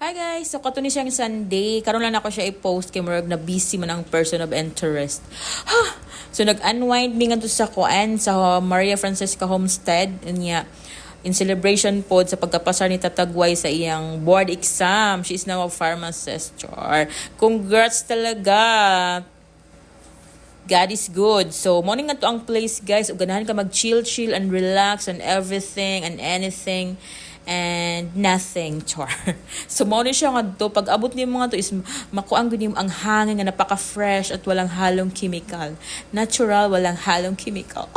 Hi guys! So, kato ni siyang Sunday. Karon lang ako siya i-post kay Murag na busy man ang person of interest. Ha! So, nag-unwind mi nga to sa kuan sa Maria Francesca Homestead. Niya, in celebration pod sa pagkapasar ni Tatagway sa iyang board exam. She is now a pharmacist. Char. Congrats talaga! God is good. So, morning nga to ang place, guys. Ganahan ka mag-chill and relax and everything and anything and nothing, char. So, morning siya nga to. Pag abot niyo mga to is makuang gud ang hangin nga napaka-fresh at walang halong chemical. Natural, walang halong chemical.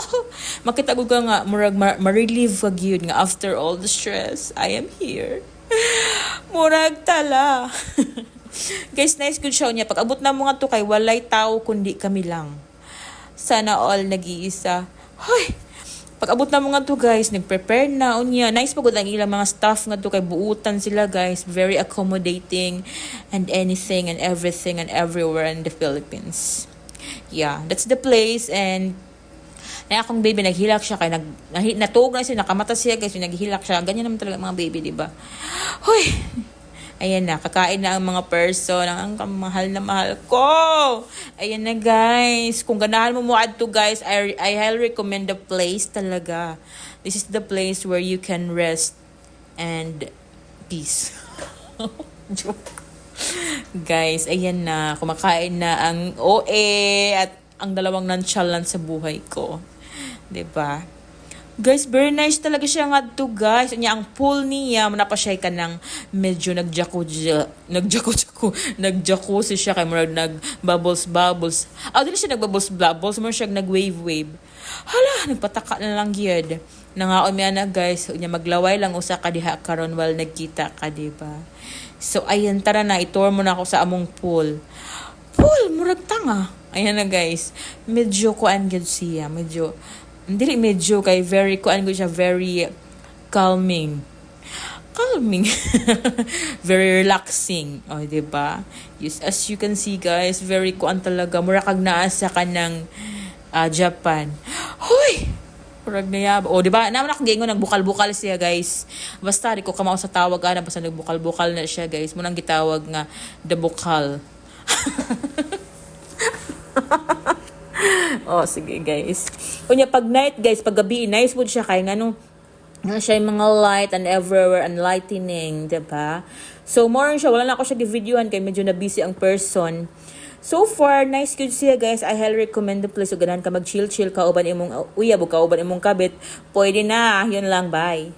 Makita ko nga, murag ma-relieve wag yun nga after all the stress, I am here. Murag tala. Guys, nice good show niya. Pag abot na mga to kay walay tao kundi kami lang. Sana all nag-iisa. Hoy! Pag abot na mga to guys, nag-prepare na unya. Nice pagod ang ilang mga staff nga to kay buutan sila guys. Very accommodating and anything and everything and everywhere in the Philippines. Yeah, that's the place and na akong baby naghilak siya kay natug na siya, nakamata siya guys, naghilak siya. Ganyan naman talaga mga baby, di ba? Hoy! Ayan na, kakain na ang mga person. Ang mahal na mahal ko. Ayan na guys. Kung ganahan mo mo add to guys, I highly recommend the place talaga. This is the place where you can rest and peace. Joke. Guys, ayan na. Kumakain na ang OA at ang dalawang nonchalant sa buhay ko. 'Di ba? Guys, very nice talaga siya nga to guys. Ang pool niya, manapasya ka ng medyo nagjacuzzi siya kay murag nag-bubbles. Dili siya nag-bubbles, mo siya nag-wave. Hala, nagpataka na lang yun. Nangaon miya na guys, maglaway lang usa ka diha karon while nagkita ka, diba? So, ayan, tara na, itour mo na ako sa among pool. Pool, murag tanga. Ayan na guys, medyo kuan gyud siya, medyo kay very kuan ko siya, very calming. Very relaxing. Oh, di ba? Yes, as you can see guys, very kuan talaga. Mura kag naa sa kanang Japan. Hoy! Murag na yab. Oh, di ba? Naman ako gingon nagbukal-bukal siya guys. Basta di ko kamao sa tawag basta nagbukal-bukal na siya guys. Munang gitawag nga the bukal. Oh, sige guys. Kunya pag night guys, pag gabi, nice food siya kay ngano nga siya yung mga light and everywhere and lightening, diba? So, more siya, wala na ako siya gi-videohan kay medyo na busy ang person. So far, nice good siya guys. I highly recommend the place. So, ganahan ka mag-chill ka, uban imong uyab, ka uban imong kabit. Pwede na. Yun lang, bye.